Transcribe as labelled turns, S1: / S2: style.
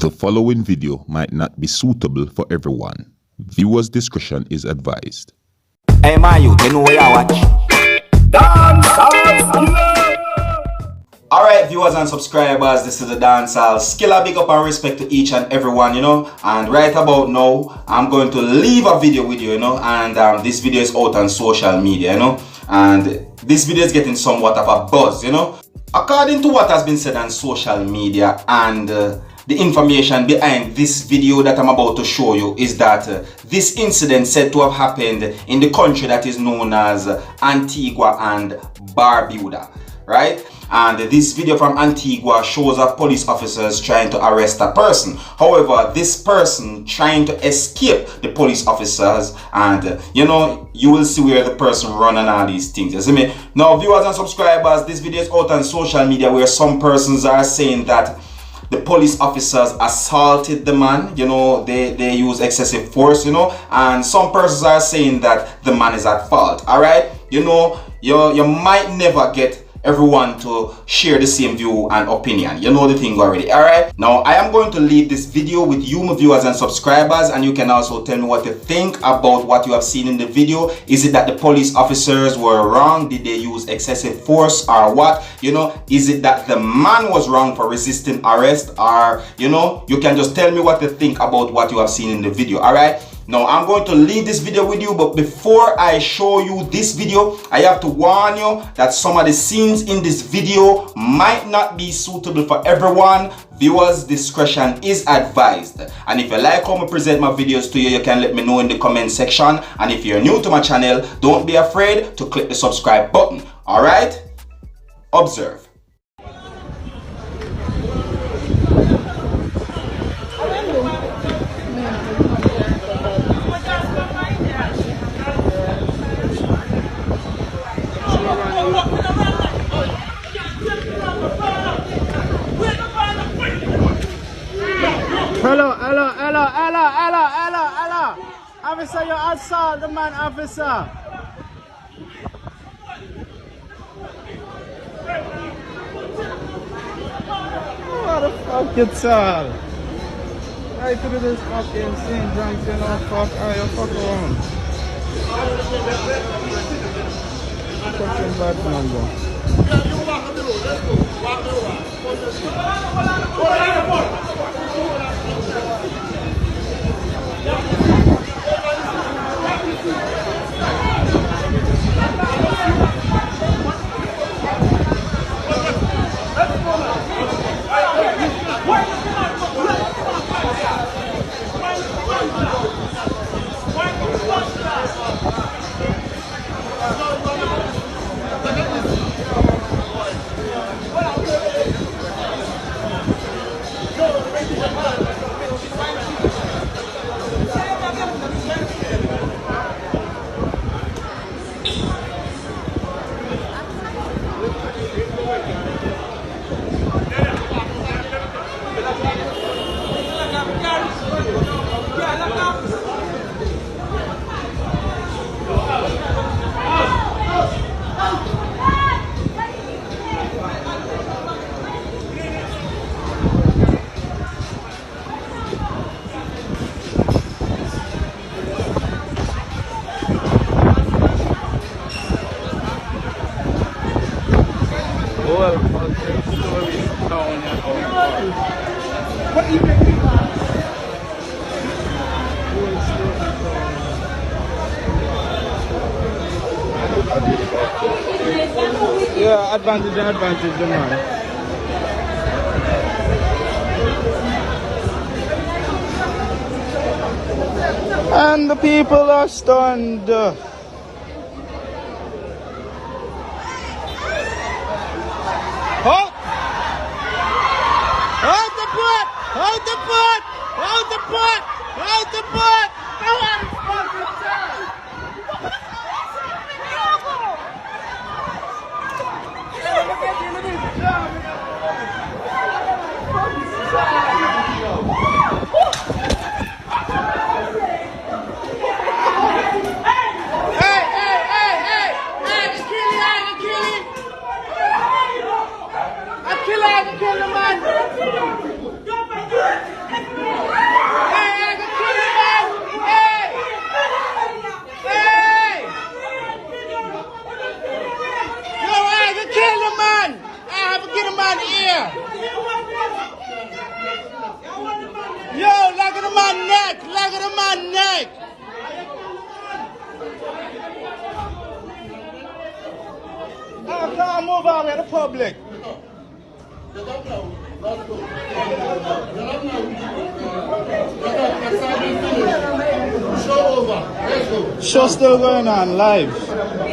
S1: The following video might not be suitable for everyone. Viewers' discretion is advised.
S2: Hey man, you know where you watch? Dancehall. Alright viewers and subscribers, this is the Dancehall Skilla. Big up and respect to each and everyone, and right about now, I'm going to leave a video with you, and this video is out on social media, and this video is getting somewhat of a buzz, According to what has been said on social media and the information behind this video that I'm about to show you is that this incident said to have happened in the country that is known as Antigua and Barbuda, right? And this video from Antigua shows up police officers trying to arrest a person. However, this person trying to escape the police officers, and you will see where the person run and all these things. You see me? Now, viewers and subscribers, this video is out on social media where some persons are saying that the police officers assaulted the man, they use excessive force, and some persons are saying that the man is at fault. All right, you might never get everyone to share the same view and opinion. You know the thing already. All right, now I am going to leave this video with you, my viewers and subscribers, and you can also tell me what you think about what you have seen in the video. Is it that the police officers were wrong? Did they use excessive force or what? Is it that the man was wrong for resisting arrest, or you can just tell me what you think about what you have seen in the video. All right, now I'm going to leave this video with you, but before I show you this video, I have to warn you that some of the scenes in this video might not be suitable for everyone. Viewers' discretion is advised. And if you like how I present my videos to you, you can let me know in the comment section. And if you're new to my channel, don't be afraid to click the subscribe button. All right? Observe.
S3: Hello. Officer, you assault the man, officer. What the fuck you tell? Right to this fucking scene, drunk, fuck, you fuck around. Fucking bad number. You walk on the road, let's go. Walk the road. Yeah, advantage, man. And the people are stunned. Hold the boat! Hold the boat! Hold the boat! Hold the boat! Kill the man! move out with the public. Show still going on live.